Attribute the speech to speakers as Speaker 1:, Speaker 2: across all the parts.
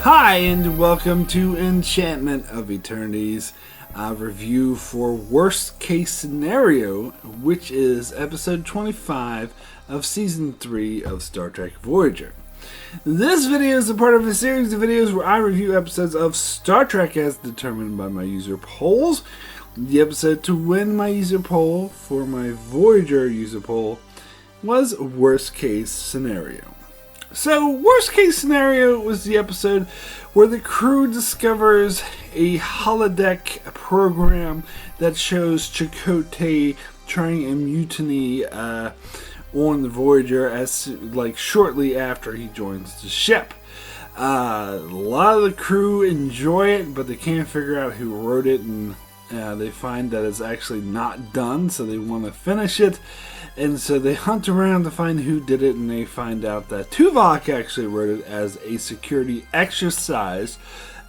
Speaker 1: Hi, and welcome to Enchantment of Eternity's review for Worst Case Scenario, which is episode 25 of season 3 of Star Trek Voyager. This video is a part of a series of videos where I review episodes of Star Trek as determined by my user polls. The episode to win my user poll for my Voyager user poll was Worst Case Scenario. So, Worst Case Scenario was the episode where the crew discovers a holodeck program that shows Chakotay trying a mutiny on the Voyager shortly after he joins the ship. A lot of the crew enjoy it, but they can't figure out who wrote it, and they find that it's actually not done, so they want to finish it. And so they hunt around to find who did it, and they find out that Tuvok actually wrote it as a security exercise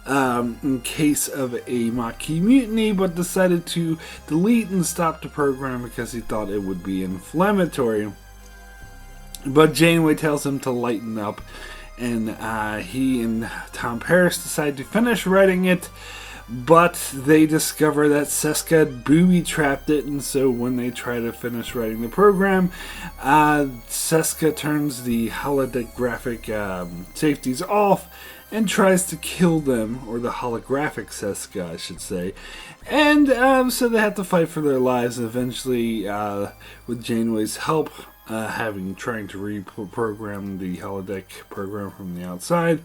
Speaker 1: in case of a Maquis mutiny, but decided to delete and stop the program because he thought it would be inflammatory. But Janeway tells him to lighten up, and he and Tom Paris decide to finish writing it. But they discover that Seska had booby-trapped it, and so when they try to finish writing the program, Seska turns the holographic safeties off and tries to kill them, or the holographic Seska, I should say. And so they have to fight for their lives, and eventually, with Janeway's help, trying to reprogram the holodeck program from the outside,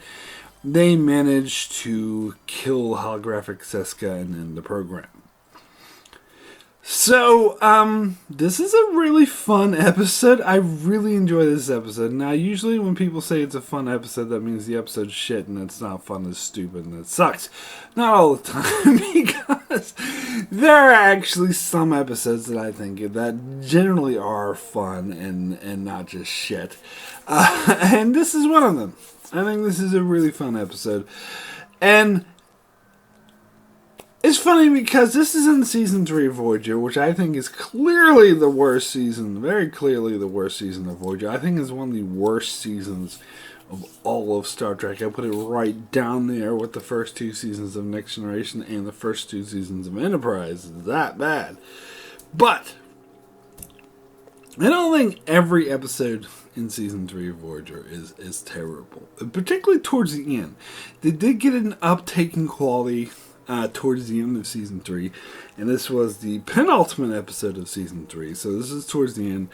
Speaker 1: they manage to kill holographic Seska and end the program. So, this is a really fun episode. I really enjoy this episode. Now, usually when people say it's a fun episode, that means the episode's shit and it's not fun, it's stupid, and it sucks. Not all the time, because there are actually some episodes that I think that generally are fun and not just shit. And this is one of them. I think this is a really fun episode. And it's funny because this is in season 3 of Voyager, which I think is clearly the worst season, very clearly the worst season of Voyager. I think it's one of the worst seasons of all of Star Trek. I put it right down there with the first 2 seasons of Next Generation and the first 2 seasons of Enterprise. It's that bad. But I don't think every episode in season 3 of Voyager is terrible, particularly towards the end. They did get an uptake in quality towards the end of season 3, and this was the penultimate episode of season 3, so this is towards the end,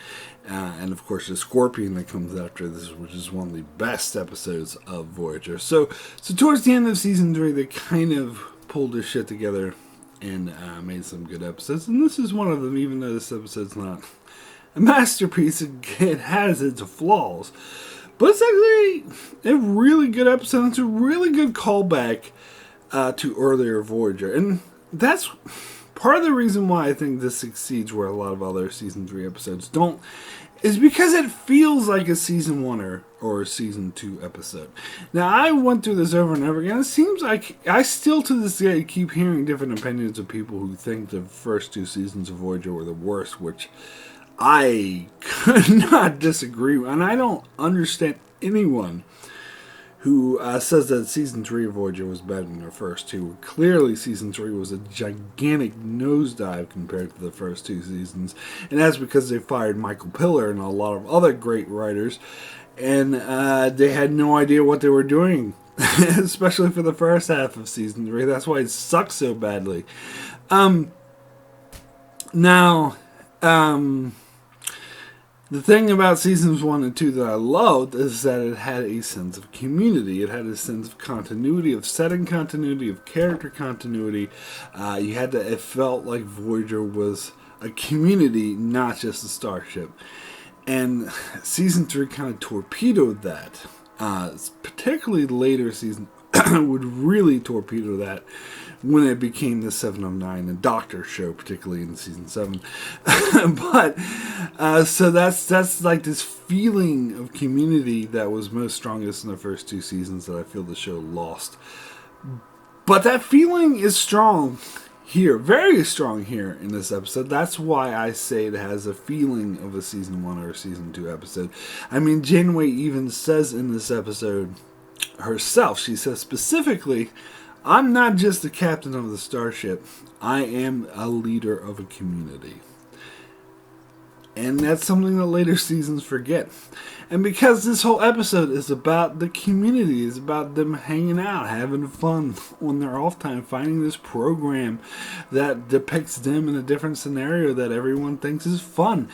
Speaker 1: and of course the Scorpion that comes after this, which is one of the best episodes of Voyager. So towards the end of season 3, they kind of pulled their shit together and made some good episodes, and this is one of them, even though this episode's not a masterpiece. It has its flaws, but it's actually a really good episode. It's a really good callback to earlier Voyager, and that's part of the reason why I think this succeeds where a lot of other season 3 episodes don't, is because it feels like a season 1 or a season 2 episode. Now, I went through this over and over again. It seems like I still to this day keep hearing different opinions of people who think the first 2 seasons of Voyager were the worst, which I could not disagree with, and I don't understand anyone who says that season 3 of Voyager was better than the first 2. Clearly, season 3 was a gigantic nosedive compared to the first 2 seasons, and that's because they fired Michael Piller and a lot of other great writers, and they had no idea what they were doing, especially for the first half of season 3. That's why it sucked so badly. The thing about seasons 1 and 2 that I loved is that it had a sense of community. It had a sense of continuity, of setting continuity, of character continuity. It felt like Voyager was a community, not just a starship. And season 3 kind of torpedoed that. Particularly later season would really torpedo that when it became the 709 and Doctor show, particularly in season 7. But so that's like this feeling of community that was most strongest in the first 2 seasons that I feel the show lost. But that feeling is strong here, very strong here in this episode. That's why I say it has a feeling of a season 1 or a season 2 episode. I mean, Janeway even says in this episode herself. She says specifically, I'm not just the captain of the starship, I am a leader of a community. And that's something that later seasons forget. And because this whole episode is about the community, it's about them hanging out, having fun on their off time, finding this program that depicts them in a different scenario that everyone thinks is fun.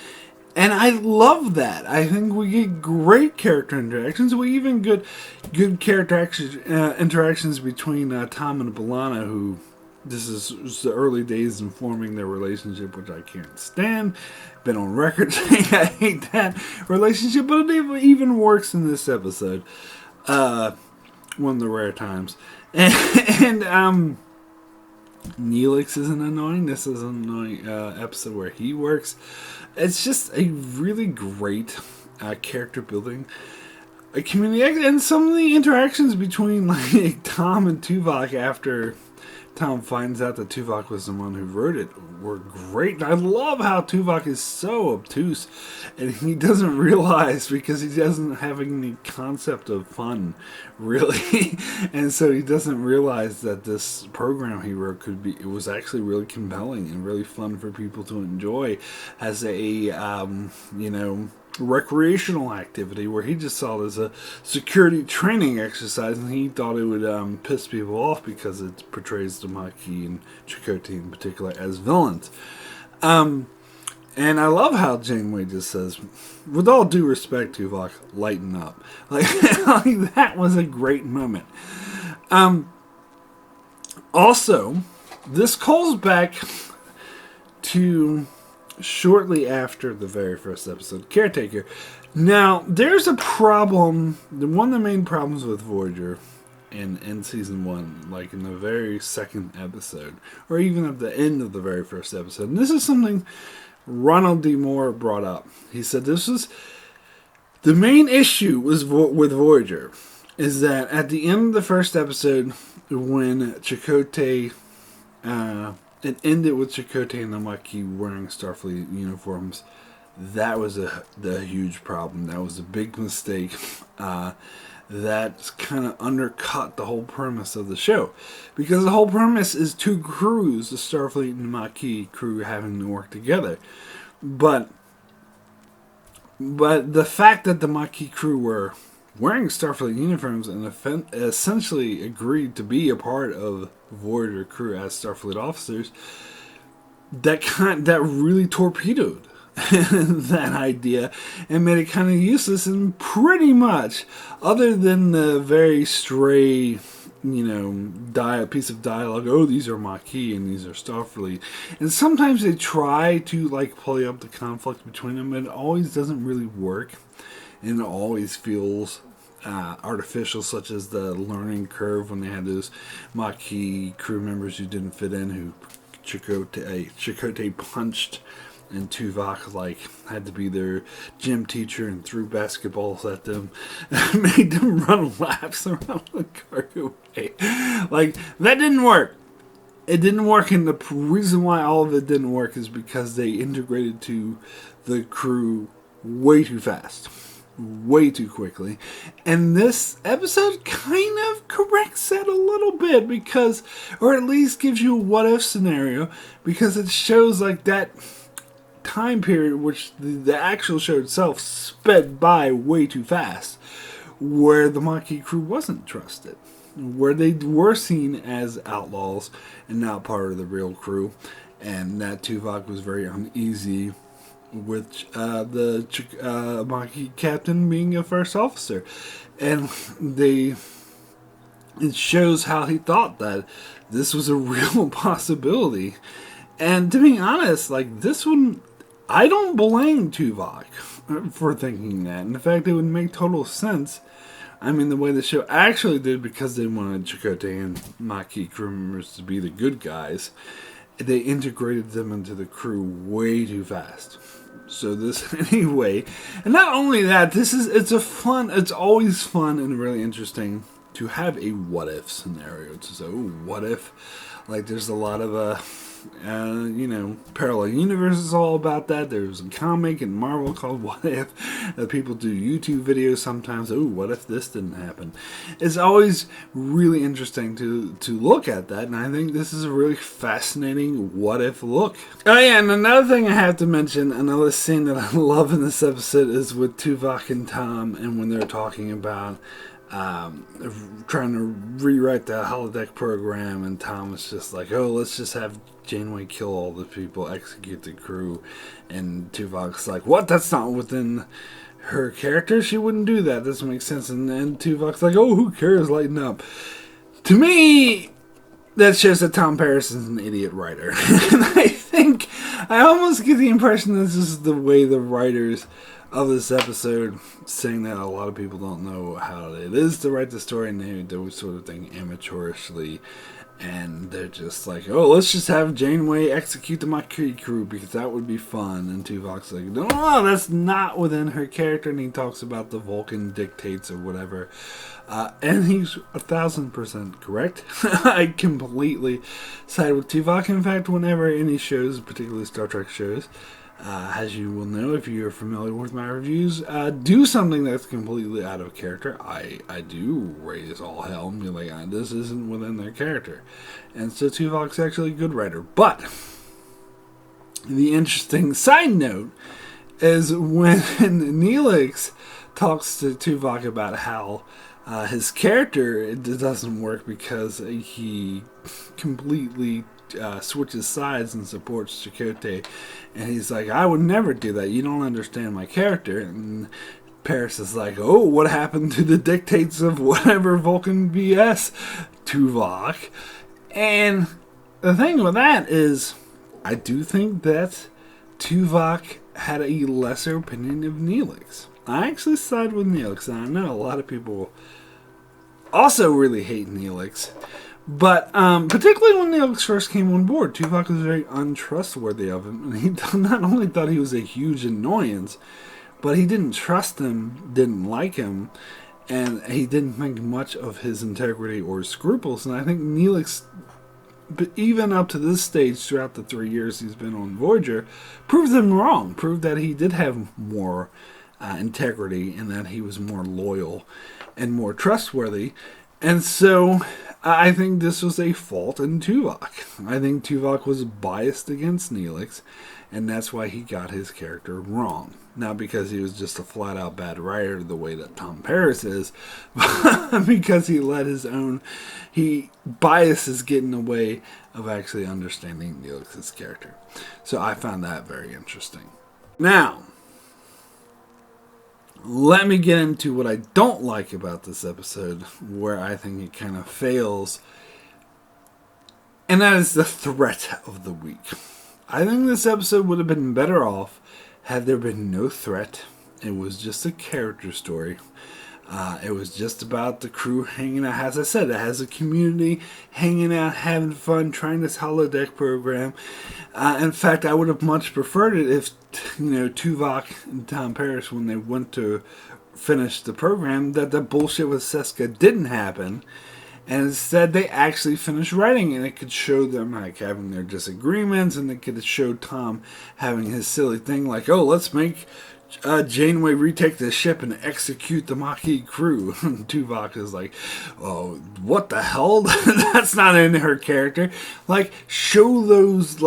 Speaker 1: And I love that. I think we get great character interactions. We even good character interactions between Tom and B'Elanna, who this is the early days in forming their relationship, which I can't stand. Been on record saying I hate that relationship, but it even works in this episode. One of the rare times. And Neelix isn't annoying. This is an annoying episode where he works. It's just a really great character building, a community, and some of the interactions between like Tom and Tuvok after Tom finds out that Tuvok was the one who wrote it were great. And I love how Tuvok is so obtuse and he doesn't realize because he doesn't have any concept of fun, really. And so he doesn't realize that this program he wrote it was actually really compelling and really fun for people to enjoy as a, recreational activity where he just saw it as a security training exercise and he thought it would piss people off because it portrays the Maquis and Chakotay in particular as villains. And I love how Janeway just says, with all due respect, Tuvok, lighten up. Like that was a great moment. Also, this calls back to shortly after the very first episode, Caretaker. Now, there's a problem. One of the main problems with Voyager in season 1, like in the very second episode, or even at the end of the very first episode, and this is something Ronald D. Moore brought up. He said this was the main issue with Voyager, is that at the end of the first episode, when Chakotay it ended with Chakotay and the Maquis wearing Starfleet uniforms. That was the huge problem. That was a big mistake. That kind of undercut the whole premise of the show. Because the whole premise is two crews, the Starfleet and the Maquis crew, having to work together. But the fact that the Maquis crew were wearing Starfleet uniforms and essentially agreed to be a part of Voyager crew as Starfleet officers, that really torpedoed that idea and made it kind of useless. And pretty much, other than the very stray, piece of dialogue, oh, these are Maquis and these are Starfleet, and sometimes they try to like play up the conflict between them, but it always doesn't really work. And it always feels artificial, such as the learning curve when they had those Maquis crew members who didn't fit in, who Chakotay punched, and Tuvok had to be their gym teacher and threw basketballs at them, made them run laps around the cargo bay. That didn't work. It didn't work, and the reason why all of it didn't work is because they integrated to the crew way too fast. Way too quickly. And this episode kind of corrects that a little bit, because, or at least gives you a what if scenario, because it shows that time period which the actual show itself sped by way too fast, where the Maquis crew wasn't trusted, where they were seen as outlaws and not part of the real crew, and that Tuvok was very uneasy with the Maquis captain being a first officer, and it shows how he thought that this was a real possibility. And to be honest, this one, I don't blame Tuvok for thinking that. In fact, it would make total sense. I mean, the way the show actually did, because they wanted Chakotay and Maquis crew members to be the good guys, they integrated them into the crew way too fast. So this, anyway, and not only that, it's always fun and really interesting to have a what if scenario. To say, oh, what if? There's a lot of Parallel Universe is all about that. There's a comic in Marvel called What If. People do YouTube videos sometimes. Oh, what if this didn't happen? It's always really interesting to look at that, and I think this is a really fascinating what if look. Oh yeah, and another thing I have to mention, another scene that I love in this episode is with Tuvok and Tom, and when they're talking about trying to rewrite the holodeck program, and Tom is just like, oh, let's just have Janeway kill all the people, execute the crew, and Tuvok's like, what? That's not within her character. She wouldn't do that. Doesn't make sense. And then Tuvok's like, oh, who cares? Lighten up. To me, that shows that Tom Paris is an idiot writer. And I almost get the impression this is the way the writers of this episode, saying that a lot of people don't know how it is to write the story, and they do sort of thing amateurishly, and they're just like, oh, let's just have Janeway execute the Maquis crew because that would be fun. And Tuvok's like, no, that's not within her character, and he talks about the Vulcan dictates or whatever. And he's 1,000% correct. I completely side with Tuvok. In fact, whenever any shows, particularly Star Trek shows, as you will know if you're familiar with my reviews, do something that's completely out of character, I do raise all hell and be like, this isn't within their character. And so Tuvok's actually a good writer. But the interesting side note is when Neelix talks to Tuvok about how his character, it doesn't work because he completely switches sides and supports Chakotay, and he's like, I would never do that, you don't understand my character. And Paris is like, oh, what happened to the dictates of whatever Vulcan BS, Tuvok? And the thing with that is, I do think that Tuvok had a lesser opinion of Neelix. I actually side with Neelix, and I know a lot of people also really hate Neelix. But particularly when Neelix first came on board, Tuvok was very untrustworthy of him. And he not only thought he was a huge annoyance, but he didn't trust him, didn't like him, and he didn't think much of his integrity or scruples. And I think Neelix, even up to this stage, throughout the 3 years he's been on Voyager, proved them wrong. Proved that he did have more integrity and that he was more loyal and more trustworthy. And so I think this was a fault in Tuvok. I think Tuvok was biased against Neelix, and that's why he got his character wrong. Not because he was just a flat-out bad writer the way that Tom Paris is, but because he let his own... biases get in the way of actually understanding Neelix's character. So I found that very interesting. Now, let me get into what I don't like about this episode, where I think it kind of fails, and that is the threat of the week. I think this episode would have been better off had there been no threat. It was just a character story. It was just about the crew hanging out. As I said, it has a community hanging out, having fun, trying this holodeck program. In fact, I would have much preferred it if, Tuvok and Tom Paris, when they went to finish the program, that the bullshit with Seska didn't happen. And instead, they actually finished writing, and it could show them like having their disagreements, and it could show Tom having his silly thing like, oh, let's make Janeway retake the ship and execute the Maquis crew. And Tuvok is like, oh, what the hell? That's not in her character. Like, show those,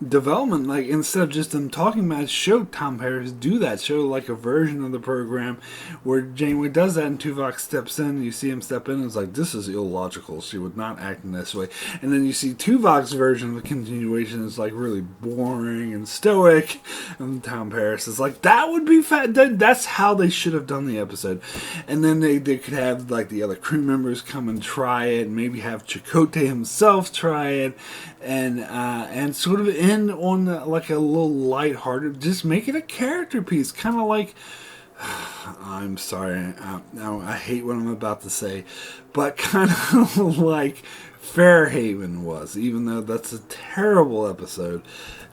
Speaker 1: development, instead of just them talking about it, show Tom Paris do that. Show, a version of the program where Janeway does that and Tuvok steps in, and you see him step in, and it's like, this is illogical. She would not act in this way. And then you see Tuvok's version of the continuation is, really boring and stoic, and Tom Paris is like, that would be that's how they should have done the episode. And then they could have, the other crew members come and try it, and maybe have Chakotay himself try it, and sort of end on a little lighthearted, just make it a character piece, kind of like, I'm sorry, I hate what I'm about to say, but kind of like Fairhaven was, even though that's a terrible episode.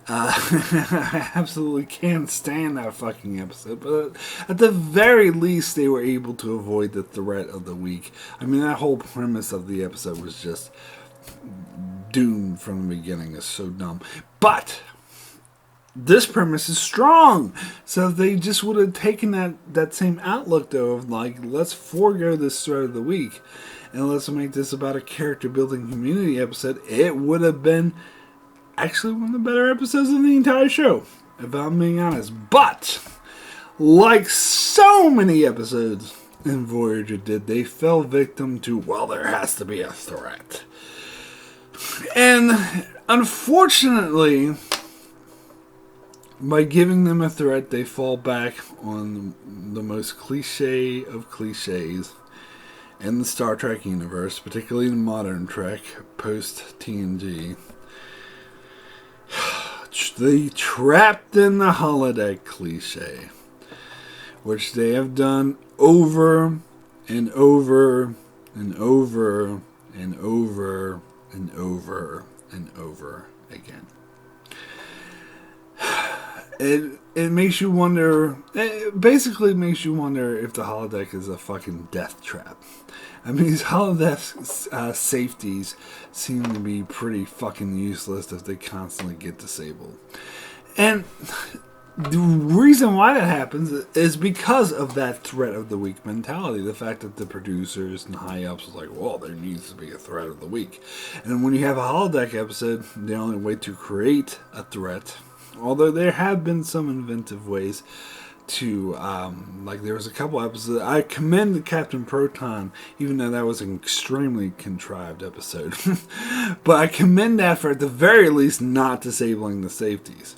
Speaker 1: I absolutely can't stand that fucking episode, but at the very least they were able to avoid the threat of the week. I mean, that whole premise of the episode was just doomed from the beginning is so dumb. But this premise is strong. So they just would have taken that same outlook, though, of like, let's forego this thread of the week and let's make this about a character building community episode. It would have been actually one of the better episodes of the entire show, if I'm being honest. But like so many episodes in Voyager did, they fell victim to, well, there has to be a threat. And unfortunately, by giving them a threat, they fall back on the most cliche of cliches in the Star Trek universe, particularly in modern Trek, post-TNG. The trapped in the holodeck cliche, which they have done over and over and over and over and over and over again. It makes you wonder. It basically makes you wonder if the holodeck is a fucking death trap. I mean, these holodeck safeties seem to be pretty fucking useless if they constantly get disabled. And the reason why that happens is because of that threat of the week mentality. The fact that the producers and high-ups was like, well, there needs to be a threat of the week. And when you have a holodeck episode, the only way to create a threat, although there have been some inventive ways to, like there was a couple episodes, I commend Captain Proton, even though that was an extremely contrived episode. But I commend that for at the very least not disabling the safeties.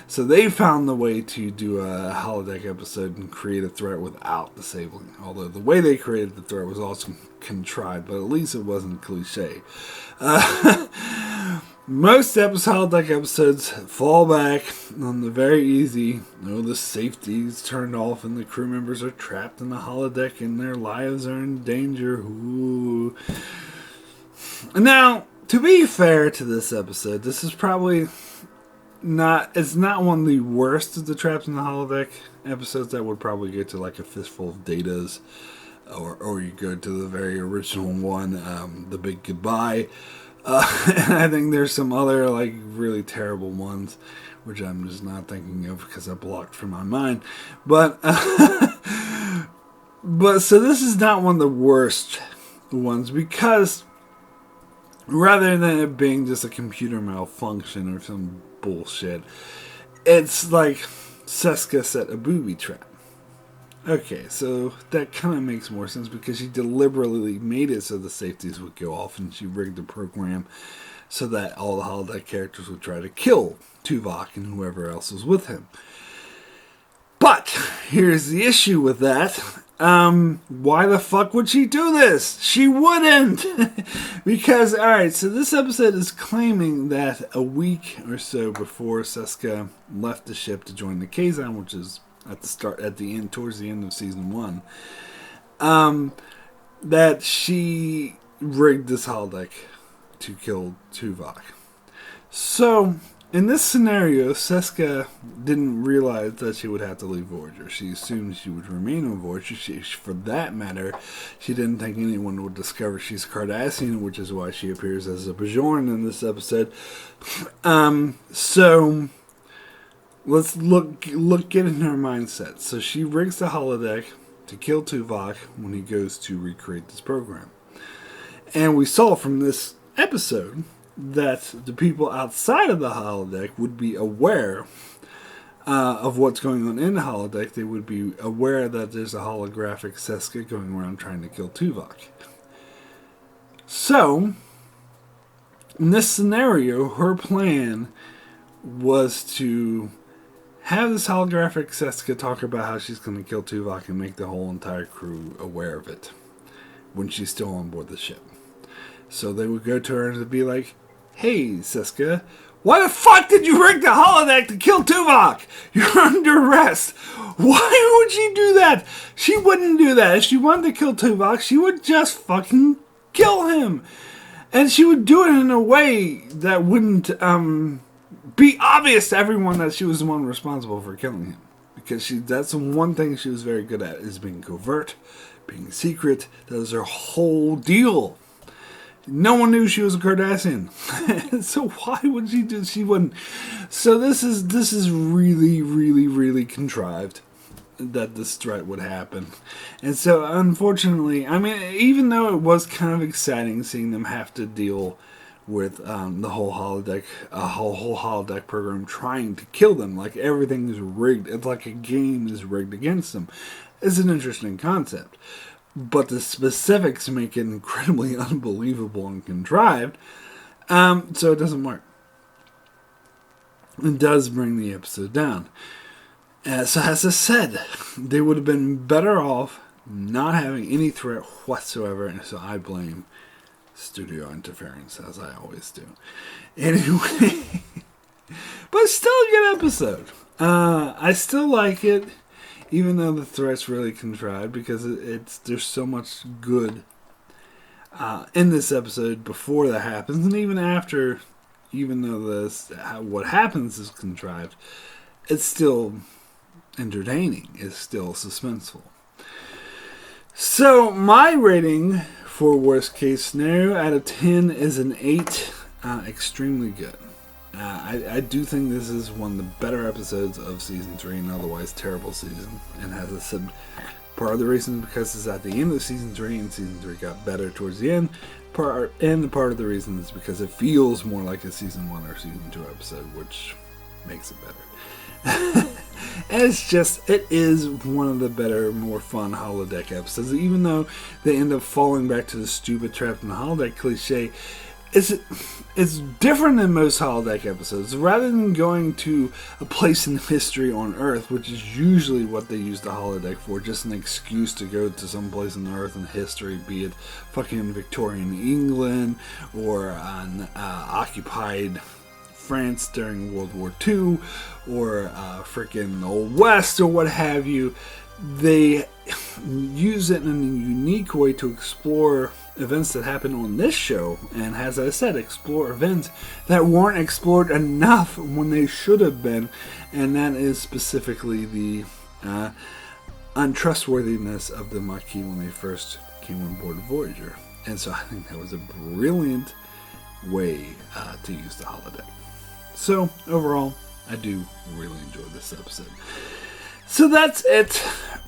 Speaker 1: So they found the way to do a holodeck episode and create a threat without disabling. Although the way they created the threat was also contrived, but at least it wasn't cliche. Most holodeck episodes fall back on the very easy, the safety's turned off and the crew members are trapped in the holodeck and their lives are in danger. Ooh. Now, to be fair to this episode, this is probably it's not one of the worst of the Trapped in the Holodeck episodes. That would probably get to like a Fistful of Datas, or you go to the very original one, The Big Goodbye. And I think there's some other like really terrible ones, which I'm just not thinking of because I blocked from my mind. But so this is not one of the worst ones, because rather than it being just a computer malfunction or some bullshit, it's like Seska set a booby trap. Okay, so that kind of makes more sense because she deliberately made it so the safeties would go off, and she rigged the program so that all the holodeck characters would try to kill Tuvok and whoever else was with him. But here's the issue with that. Why the fuck would she do this? She wouldn't! Because, alright, so this episode is claiming that a week or so before Seska left the ship to join the Kazon, which is towards the end of season 1, that she rigged this holodeck to kill Tuvok. So, in this scenario, Seska didn't realize that she would have to leave Voyager. She assumed she would remain on Voyager. For that matter, she didn't think anyone would discover she's Cardassian, which is why she appears as a Bajoran in this episode. So let's get in her mindset. So she rigs the holodeck to kill Tuvok when he goes to recreate this program. And we saw from this episode that the people outside of the holodeck would be aware of what's going on in the holodeck. They would be aware that there's a holographic Seska going around trying to kill Tuvok. So, in this scenario, her plan was to have this holographic Seska talk about how she's going to kill Tuvok and make the whole entire crew aware of it when she's still on board the ship. So they would go to her and be like, "Hey, Seska, why the fuck did you rig the holodeck to kill Tuvok? You're under arrest. Why would you do that? She wouldn't do that. If she wanted to kill Tuvok, she would just fucking kill him. And she would do it in a way that wouldn't be obvious to everyone that she was the one responsible for killing him. Because that's the one thing she was very good at, is being covert, being secret. That was her whole deal. No one knew she was a Cardassian. So why would she do? She wouldn't. So this is really, really, really contrived that this threat would happen. And so unfortunately, I mean, even though it was kind of exciting seeing them have to deal with the whole whole holodeck program trying to kill them, like everything is rigged. It's like a game is rigged against them. It's an interesting concept. But the specifics make it incredibly unbelievable and contrived, so it doesn't work. It does bring the episode down. So as I said, they would have been better off not having any threat whatsoever, and so I blame studio interference, as I always do. Anyway, but still a good episode. I still like it. Even though the threat's really contrived, because there's so much good in this episode before that happens, and even after, even though what happens is contrived, it's still entertaining. It's still suspenseful. So my rating for worst case scenario out of 10 is an 8. Extremely good. I do think this is one of the better episodes of Season 3, an otherwise terrible season. And as I said, part of the reason is because it's at the end of Season 3, and Season 3 got better towards the end. Part of the reason is because it feels more like a Season 1 or Season 2 episode, which makes it better. And it is one of the better, more fun holodeck episodes. Even though they end up falling back to the stupid trapped in the holodeck cliche, it's different than most holodeck episodes. Rather than going to a place in history on Earth, which is usually what they use the holodeck for, just an excuse to go to some place on Earth in history, be it fucking Victorian England or an occupied France during World War II or freaking Old West or what have you. They use it in a unique way to explore events that happen on this show, and as I said, explore events that weren't explored enough when they should have been, and that is specifically the untrustworthiness of the Maquis when they first came on board Voyager. And so I think that was a brilliant way to use the holodeck. So overall, I do really enjoy this episode. So that's it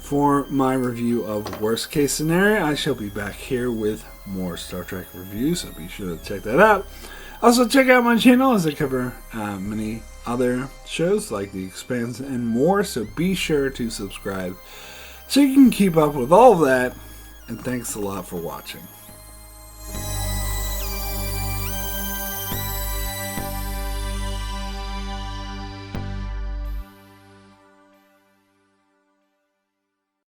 Speaker 1: for my review of Worst Case Scenario. I shall be back here with more Star Trek reviews, so be sure to check that out. Also, check out my channel as I cover many other shows like The Expanse and more, so be sure to subscribe so you can keep up with all of that. And thanks a lot for watching.